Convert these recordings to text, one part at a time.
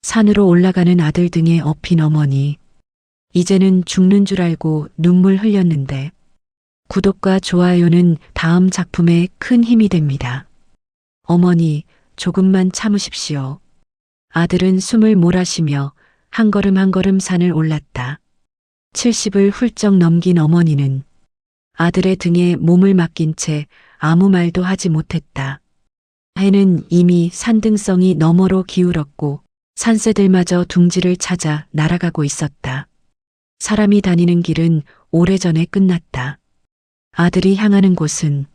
산으로 올라가는 아들 등에 업힌 어머니. 이제는 죽는 줄 알고 눈물 흘렸는데 구독과 좋아요는 다음 작품에 큰 힘이 됩니다. 어머니, 조금만 참으십시오. 아들은 숨을 몰아쉬며 한 걸음 한 걸음 산을 올랐다. 70을 훌쩍 넘긴 어머니는 아들의 등에 몸을 맡긴 채 아무 말도 하지 못했다. 해는 이미 산등성이 너머로 기울었고 산새들마저 둥지를 찾아 날아가고 있었다. 사람이 다니는 길은 오래전에 끝났다. 아들이 향하는 곳은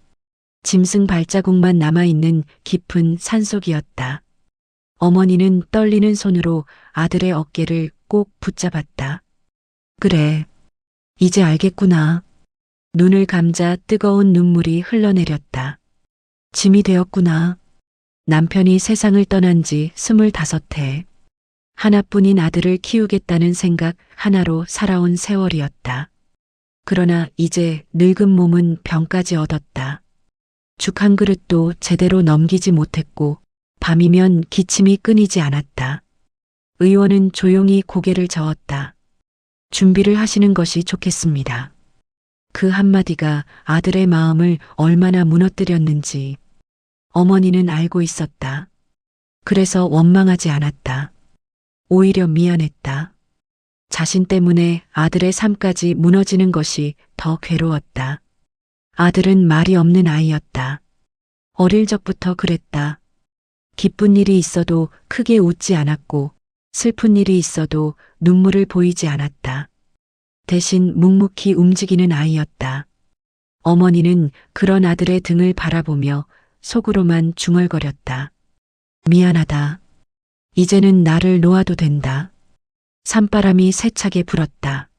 짐승 발자국만 남아있는 깊은 산속이었다. 어머니는 떨리는 손으로 아들의 어깨를 꼭 붙잡았다. 그래, 이제 알겠구나. 눈을 감자 뜨거운 눈물이 흘러내렸다. 짐이 되었구나. 남편이 세상을 떠난 지 25해. 하나뿐인 아들을 키우겠다는 생각 하나로 살아온 세월이었다. 그러나 이제 늙은 몸은 병까지 얻었다. 죽 한 그릇도 제대로 넘기지 못했고 밤이면 기침이 끊이지 않았다. 의원은 조용히 고개를 저었다. 준비를 하시는 것이 좋겠습니다. 그 한마디가 아들의 마음을 얼마나 무너뜨렸는지 어머니는 알고 있었다. 그래서 원망하지 않았다. 오히려 미안했다. 자신 때문에 아들의 삶까지 무너지는 것이 더 괴로웠다. 아들은 말이 없는 아이였다. 어릴 적부터 그랬다. 기쁜 일이 있어도 크게 웃지 않았고 슬픈 일이 있어도 눈물을 보이지 않았다. 대신 묵묵히 움직이는 아이였다. 어머니는 그런 아들의 등을 바라보며 속으로만 중얼거렸다. 미안하다. 이제는 나를 놓아도 된다. 산바람이 세차게 불었다.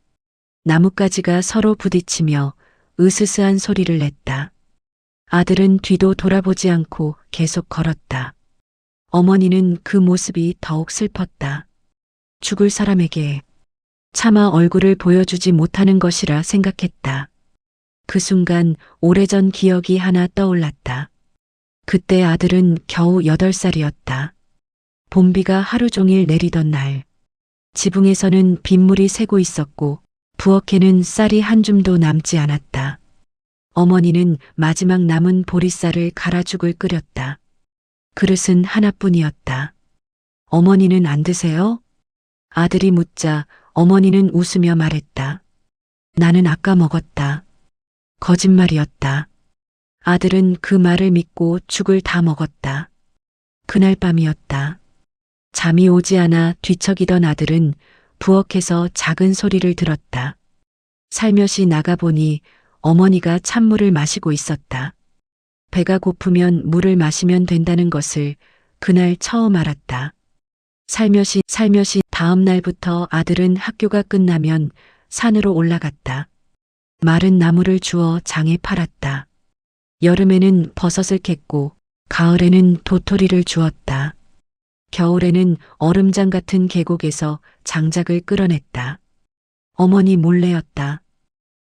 나뭇가지가 서로 부딪히며 으스스한 소리를 냈다. 아들은 뒤도 돌아보지 않고 계속 걸었다. 어머니는 그 모습이 더욱 슬펐다. 죽을 사람에게 차마 얼굴을 보여주지 못하는 것이라 생각했다. 그 순간 오래전 기억이 하나 떠올랐다. 그때 아들은 겨우 8살이었다. 봄비가 하루 종일 내리던 날. 지붕에서는 빗물이 새고 있었고 부엌에는 쌀이 한 줌도 남지 않았다. 어머니는 마지막 남은 보리쌀을 가라죽을 끓였다. 그릇은 하나뿐이었다. 어머니는 안 드세요? 아들이 묻자 어머니는 웃으며 말했다. 나는 아까 먹었다. 거짓말이었다. 아들은 그 말을 믿고 죽을 다 먹었다. 그날 밤이었다. 잠이 오지 않아 뒤척이던 아들은 부엌에서 작은 소리를 들었다. 살며시 나가보니 어머니가 찬물을 마시고 있었다. 배가 고프면 물을 마시면 된다는 것을 그날 처음 알았다. 살며시 다음 날부터 아들은 학교가 끝나면 산으로 올라갔다. 마른 나무를 주워 장에 팔았다. 여름에는 버섯을 캤고 가을에는 도토리를 주었다. 겨울에는 얼음장 같은 계곡에서 장작을 끌어냈다. 어머니 몰래였다.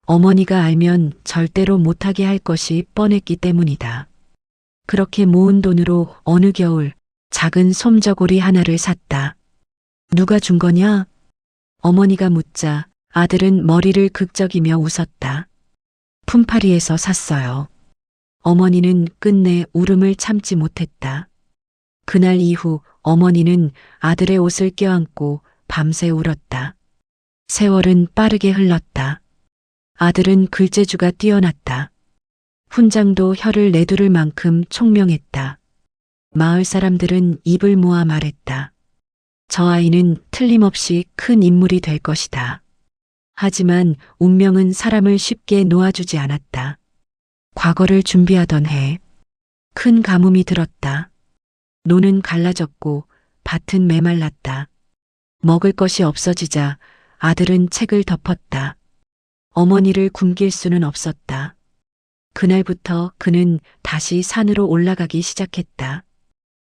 어머니가 알면 절대로 못하게 할 것이 뻔했기 때문이다. 그렇게 모은 돈으로 어느 겨울 작은 솜저고리 하나를 샀다. 누가 준 거냐? 어머니가 묻자 아들은 머리를 극적이며 웃었다. 품팔이에서 샀어요. 어머니는 끝내 울음을 참지 못했다. 그날 이후 어머니는 아들의 옷을 껴안고 밤새 울었다. 세월은 빠르게 흘렀다. 아들은 글재주가 뛰어났다. 훈장도 혀를 내두를 만큼 총명했다. 마을 사람들은 입을 모아 말했다. 저 아이는 틀림없이 큰 인물이 될 것이다. 하지만 운명은 사람을 쉽게 놓아주지 않았다. 과거를 준비하던 해, 큰 가뭄이 들었다. 노는 갈라졌고 밭은 메말랐다. 먹을 것이 없어지자 아들은 책을 덮었다. 어머니를 굶길 수는 없었다. 그날부터 그는 다시 산으로 올라가기 시작했다.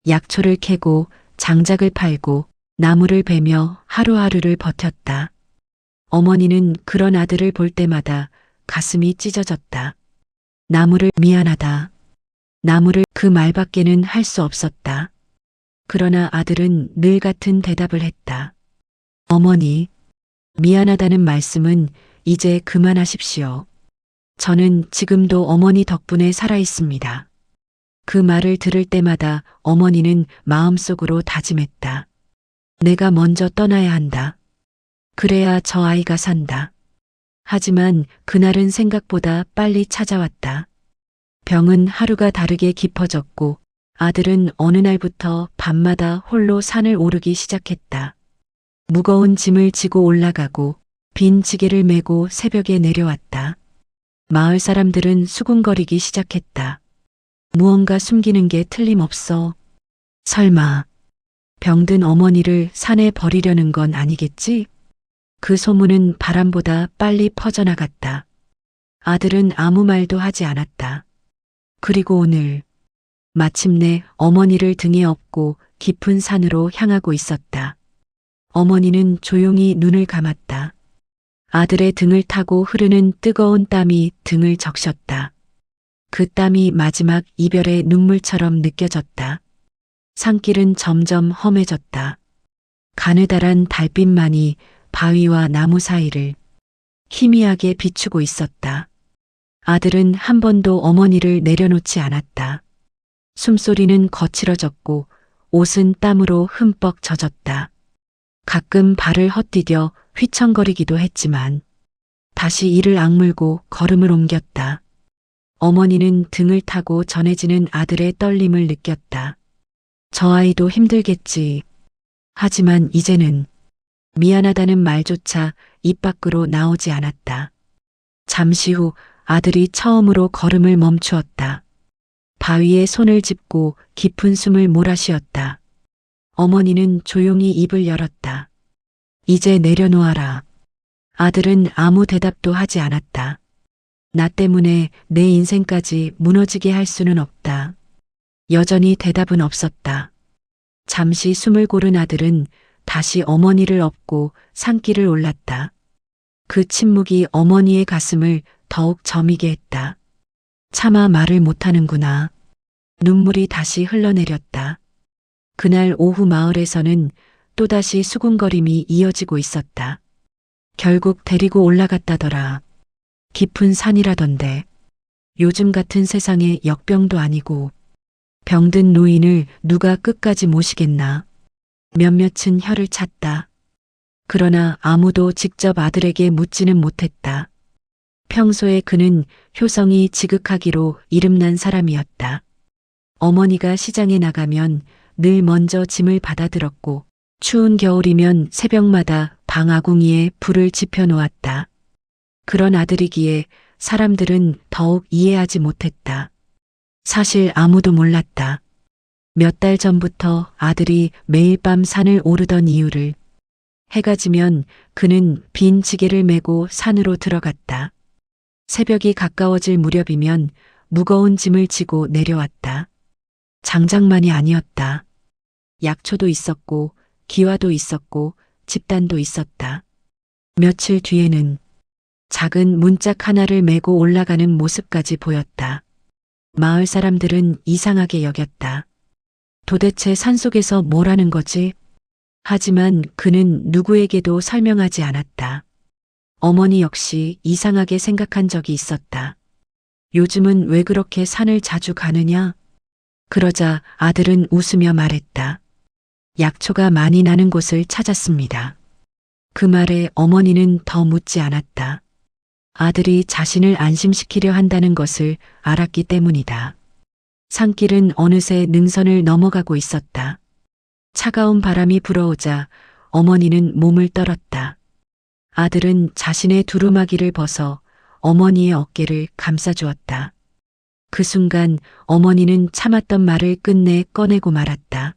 약초를 캐고 장작을 팔고 나무를 베며 하루하루를 버텼다. 어머니는 그런 아들을 볼 때마다 가슴이 찢어졌다. 나무를 미안하다. 나무를 그 말밖에는 할 수 없었다. 그러나 아들은 늘 같은 대답을 했다. 어머니, 미안하다는 말씀은 이제 그만하십시오. 저는 지금도 어머니 덕분에 살아 있습니다. 그 말을 들을 때마다 어머니는 마음속으로 다짐했다. 내가 먼저 떠나야 한다. 그래야 저 아이가 산다. 하지만 그날은 생각보다 빨리 찾아왔다. 병은 하루가 다르게 깊어졌고 아들은 어느 날부터 밤마다 홀로 산을 오르기 시작했다. 무거운 짐을 지고 올라가고 빈 지게를 메고 새벽에 내려왔다. 마을 사람들은 수군거리기 시작했다. 무언가 숨기는 게 틀림없어. 설마 병든 어머니를 산에 버리려는 건 아니겠지? 그 소문은 바람보다 빨리 퍼져나갔다. 아들은 아무 말도 하지 않았다. 그리고 오늘 마침내 어머니를 등에 업고 깊은 산으로 향하고 있었다. 어머니는 조용히 눈을 감았다. 아들의 등을 타고 흐르는 뜨거운 땀이 등을 적셨다. 그 땀이 마지막 이별의 눈물처럼 느껴졌다. 산길은 점점 험해졌다. 가느다란 달빛만이 바위와 나무 사이를 희미하게 비추고 있었다. 아들은 한 번도 어머니를 내려놓지 않았다. 숨소리는 거칠어졌고 옷은 땀으로 흠뻑 젖었다. 가끔 발을 헛디뎌 휘청거리기도 했지만 다시 이를 악물고 걸음을 옮겼다. 어머니는 등을 타고 전해지는 아들의 떨림을 느꼈다. 저 아이도 힘들겠지. 하지만 이제는 미안하다는 말조차 입 밖으로 나오지 않았다. 잠시 후 아들이 처음으로 걸음을 멈추었다. 바위에 손을 짚고 깊은 숨을 몰아쉬었다. 어머니는 조용히 입을 열었다. 이제 내려놓아라. 아들은 아무 대답도 하지 않았다. 나 때문에 내 인생까지 무너지게 할 수는 없다. 여전히 대답은 없었다. 잠시 숨을 고른 아들은 다시 어머니를 업고 산길을 올랐다. 그 침묵이 어머니의 가슴을 더욱 저미게 했다. 차마 말을 못하는구나. 눈물이 다시 흘러내렸다. 그날 오후 마을에서는 또다시 수군거림이 이어지고 있었다. 결국 데리고 올라갔다더라. 깊은 산이라던데. 요즘 같은 세상에 역병도 아니고 병든 노인을 누가 끝까지 모시겠나. 몇몇은 혀를 찼다. 그러나 아무도 직접 아들에게 묻지는 못했다. 평소에 그는 효성이 지극하기로 이름난 사람이었다. 어머니가 시장에 나가면 늘 먼저 짐을 받아들었고 추운 겨울이면 새벽마다 방 아궁이에 불을 지펴 놓았다. 그런 아들이기에 사람들은 더욱 이해하지 못했다. 사실 아무도 몰랐다. 몇 달 전부터 아들이 매일 밤 산을 오르던 이유를. 해가 지면 그는 빈 지게를 메고 산으로 들어갔다. 새벽이 가까워질 무렵이면 무거운 짐을 지고 내려왔다. 장작만이 아니었다. 약초도 있었고 기와도 있었고 집단도 있었다. 며칠 뒤에는 작은 문짝 하나를 메고 올라가는 모습까지 보였다. 마을 사람들은 이상하게 여겼다. 도대체 산속에서 뭘 하는 거지? 하지만 그는 누구에게도 설명하지 않았다. 어머니 역시 이상하게 생각한 적이 있었다. 요즘은 왜 그렇게 산을 자주 가느냐? 그러자 아들은 웃으며 말했다. 약초가 많이 나는 곳을 찾았습니다. 그 말에 어머니는 더 묻지 않았다. 아들이 자신을 안심시키려 한다는 것을 알았기 때문이다. 산길은 어느새 능선을 넘어가고 있었다. 차가운 바람이 불어오자 어머니는 몸을 떨었다. 아들은 자신의 두루마기를 벗어 어머니의 어깨를 감싸주었다. 그 순간 어머니는 참았던 말을 끝내 꺼내고 말았다.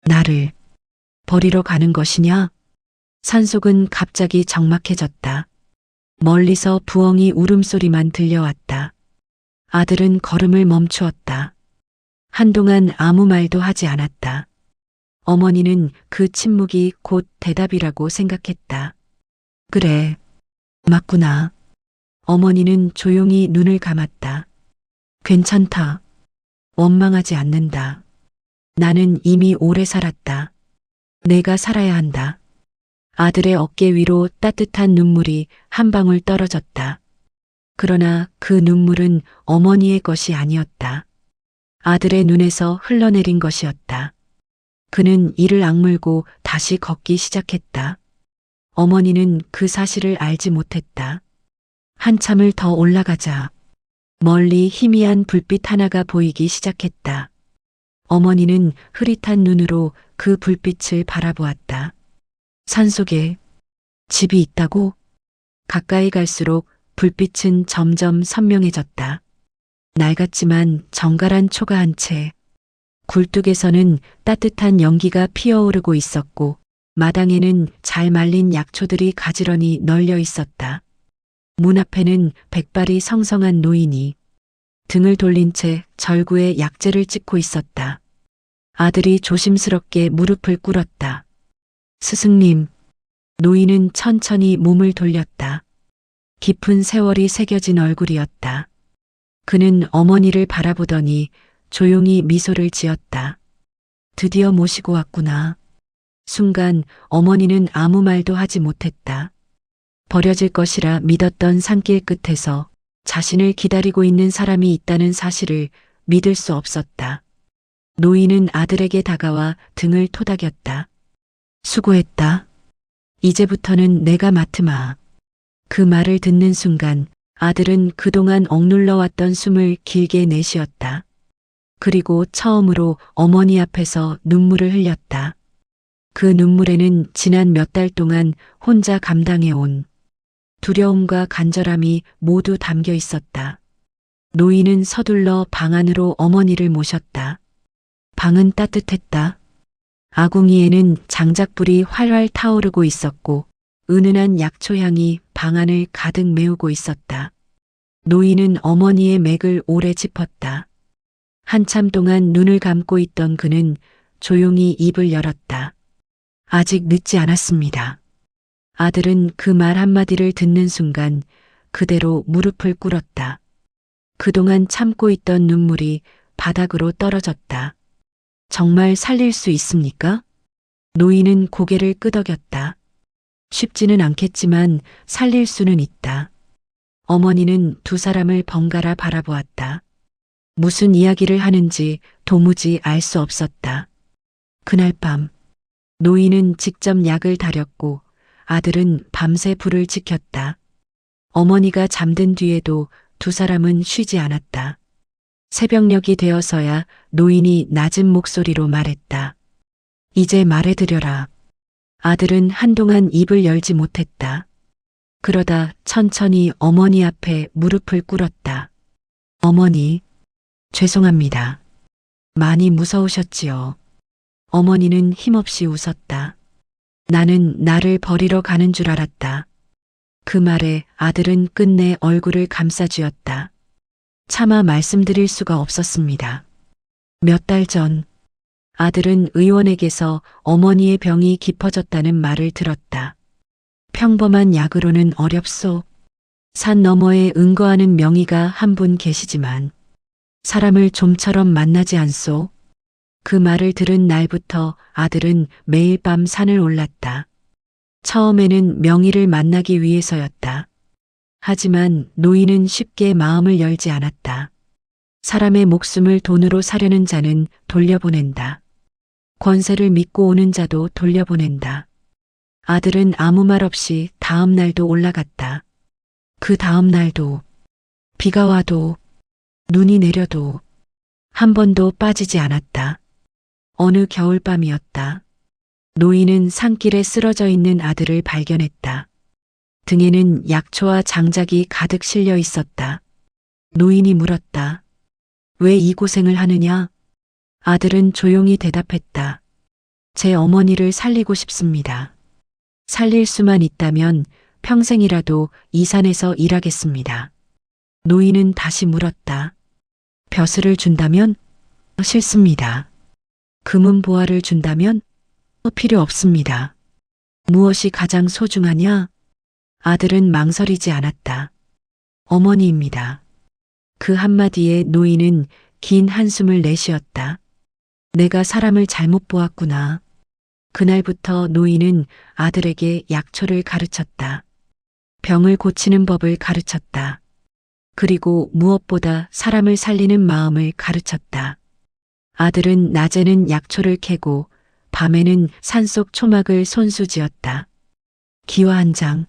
나를 버리러 가는 것이냐? 산속은 갑자기 적막해졌다. 멀리서 부엉이 울음소리만 들려왔다. 아들은 걸음을 멈추었다. 한동안 아무 말도 하지 않았다. 어머니는 그 침묵이 곧 대답이라고 생각했다. 그래, 맞구나. 어머니는 조용히 눈을 감았다. 괜찮다. 원망하지 않는다. 나는 이미 오래 살았다. 내가 살아야 한다. 아들의 어깨 위로 따뜻한 눈물이 한 방울 떨어졌다. 그러나 그 눈물은 어머니의 것이 아니었다. 아들의 눈에서 흘러내린 것이었다. 그는 이를 악물고 다시 걷기 시작했다. 어머니는 그 사실을 알지 못했다. 한참을 더 올라가자 멀리 희미한 불빛 하나가 보이기 시작했다. 어머니는 흐릿한 눈으로 그 불빛을 바라보았다. 산속에 집이 있다고? 가까이 갈수록 불빛은 점점 선명해졌다. 낡았지만 정갈한 초가 한 채. 굴뚝에서는 따뜻한 연기가 피어오르고 있었고 마당에는 잘 말린 약초들이 가지런히 널려 있었다. 문 앞에는 백발이 성성한 노인이 등을 돌린 채 절구에 약재를 찍고 있었다. 아들이 조심스럽게 무릎을 꿇었다. 스승님, 노인은 천천히 몸을 돌렸다. 깊은 세월이 새겨진 얼굴이었다. 그는 어머니를 바라보더니 조용히 미소를 지었다. 드디어 모시고 왔구나. 순간 어머니는 아무 말도 하지 못했다. 버려질 것이라 믿었던 산길 끝에서 자신을 기다리고 있는 사람이 있다는 사실을 믿을 수 없었다. 노인은 아들에게 다가와 등을 토닥였다. 수고했다. 이제부터는 내가 맡으마. 그 말을 듣는 순간 아들은 그동안 억눌러 왔던 숨을 길게 내쉬었다. 그리고 처음으로 어머니 앞에서 눈물을 흘렸다. 그 눈물에는 지난 몇 달 동안 혼자 감당해온 두려움과 간절함이 모두 담겨 있었다. 노인은 서둘러 방 안으로 어머니를 모셨다. 방은 따뜻했다. 아궁이에는 장작불이 활활 타오르고 있었고 은은한 약초향이 방 안을 가득 메우고 있었다. 노인은 어머니의 맥을 오래 짚었다. 한참 동안 눈을 감고 있던 그는 조용히 입을 열었다. 아직 늦지 않았습니다. 아들은 그 말 한마디를 듣는 순간 그대로 무릎을 꿇었다. 그동안 참고 있던 눈물이 바닥으로 떨어졌다. 정말 살릴 수 있습니까? 노인은 고개를 끄덕였다. 쉽지는 않겠지만 살릴 수는 있다. 어머니는 두 사람을 번갈아 바라보았다. 무슨 이야기를 하는지 도무지 알 수 없었다. 그날 밤 노인은 직접 약을 다렸고 아들은 밤새 불을 지켰다. 어머니가 잠든 뒤에도 두 사람은 쉬지 않았다. 새벽녘이 되어서야 노인이 낮은 목소리로 말했다. 이제 말해드려라. 아들은 한동안 입을 열지 못했다. 그러다 천천히 어머니 앞에 무릎을 꿇었다. 어머니, 죄송합니다. 많이 무서우셨지요. 어머니는 힘없이 웃었다. 나는 나를 버리러 가는 줄 알았다. 그 말에 아들은 끝내 얼굴을 감싸쥐었다. 차마 말씀드릴 수가 없었습니다. 몇 달 전 아들은 의원에게서 어머니의 병이 깊어졌다는 말을 들었다. 평범한 약으로는 어렵소. 산 너머에 은거하는 명의가 한 분 계시지만 사람을 좀처럼 만나지 않소. 그 말을 들은 날부터 아들은 매일 밤 산을 올랐다. 처음에는 명의를 만나기 위해서였다. 하지만 노인은 쉽게 마음을 열지 않았다. 사람의 목숨을 돈으로 사려는 자는 돌려보낸다. 권세를 믿고 오는 자도 돌려보낸다. 아들은 아무 말 없이 다음 날도 올라갔다. 그 다음 날도 비가 와도 눈이 내려도 한 번도 빠지지 않았다. 어느 겨울밤이었다. 노인은 산길에 쓰러져 있는 아들을 발견했다. 등에는 약초와 장작이 가득 실려 있었다. 노인이 물었다. 왜 이 고생을 하느냐? 아들은 조용히 대답했다. 제 어머니를 살리고 싶습니다. 살릴 수만 있다면 평생이라도 이 산에서 일하겠습니다. 노인은 다시 물었다. 벼슬을 준다면? 싫습니다. 금은 보화를 준다면? 필요 없습니다. 무엇이 가장 소중하냐? 아들은 망설이지 않았다. 어머니입니다. 그 한마디에 노인은 긴 한숨을 내쉬었다. 내가 사람을 잘못 보았구나. 그날부터 노인은 아들에게 약초를 가르쳤다. 병을 고치는 법을 가르쳤다. 그리고 무엇보다 사람을 살리는 마음을 가르쳤다. 아들은 낮에는 약초를 캐고 밤에는 산속 초막을 손수지었다. 기와 한 장,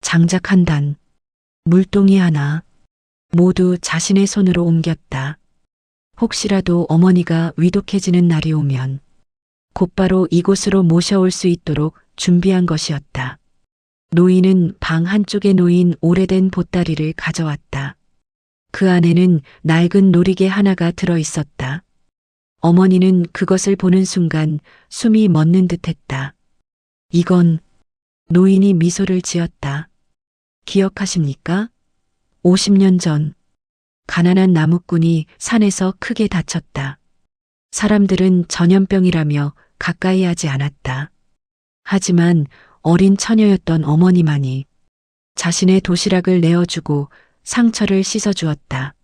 장작 한 단, 물동이 하나, 모두 자신의 손으로 옮겼다. 혹시라도 어머니가 위독해지는 날이 오면 곧바로 이곳으로 모셔올 수 있도록 준비한 것이었다. 노인은 방 한쪽에 놓인 오래된 보따리를 가져왔다. 그 안에는 낡은 놀이개 하나가 들어 있었다. 어머니는 그것을 보는 순간 숨이 멎는 듯했다. 이건 노인이 미소를 지었다. 기억하십니까? 50년 전 가난한 나무꾼이 산에서 크게 다쳤다. 사람들은 전염병이라며 가까이 하지 않았다. 하지만 어린 처녀였던 어머니만이 자신의 도시락을 내어주고 상처를 씻어주었다.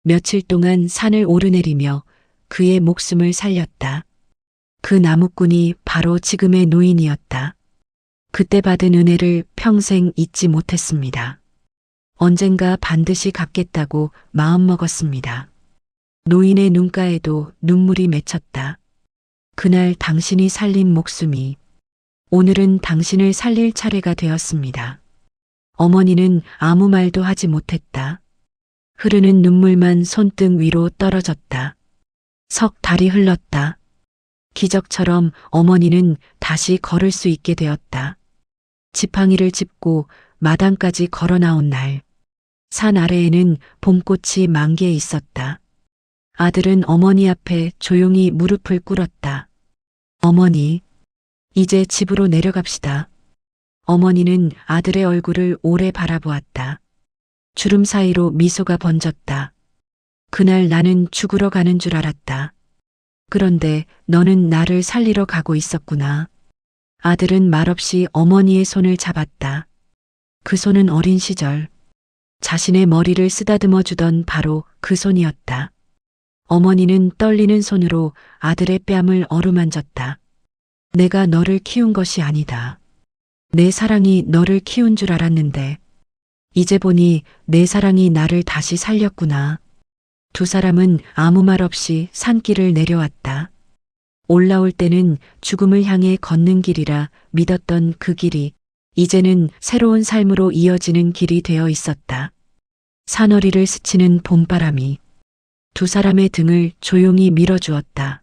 며칠 동안 산을 오르내리며 그의 목숨을 살렸다. 그 나무꾼이 바로 지금의 노인이었다. 그때 받은 은혜를 평생 잊지 못했습니다. 언젠가 반드시 갚겠다고 마음먹었습니다. 노인의 눈가에도 눈물이 맺혔다. 그날 당신이 살린 목숨이 오늘은 당신을 살릴 차례가 되었습니다. 어머니는 아무 말도 하지 못했다. 흐르는 눈물만 손등 위로 떨어졌다. 석 달이 흘렀다. 기적처럼 어머니는 다시 걸을 수 있게 되었다. 지팡이를 짚고 마당까지 걸어 나온 날, 산 아래에는 봄꽃이 만개해 있었다. 아들은 어머니 앞에 조용히 무릎을 꿇었다. 어머니, 이제 집으로 내려갑시다. 어머니는 아들의 얼굴을 오래 바라보았다. 주름 사이로 미소가 번졌다. 그날 나는 죽으러 가는 줄 알았다. 그런데 너는 나를 살리러 가고 있었구나. 아들은 말없이 어머니의 손을 잡았다. 그 손은 어린 시절 자신의 머리를 쓰다듬어 주던 바로 그 손이었다. 어머니는 떨리는 손으로 아들의 뺨을 어루만졌다. 내가 너를 키운 것이 아니다. 내 사랑이 너를 키운 줄 알았는데 이제 보니 내 사랑이 나를 다시 살렸구나. 두 사람은 아무 말 없이 산길을 내려왔다. 올라올 때는 죽음을 향해 걷는 길이라 믿었던 그 길이 이제는 새로운 삶으로 이어지는 길이 되어 있었다. 산허리를 스치는 봄바람이 두 사람의 등을 조용히 밀어주었다.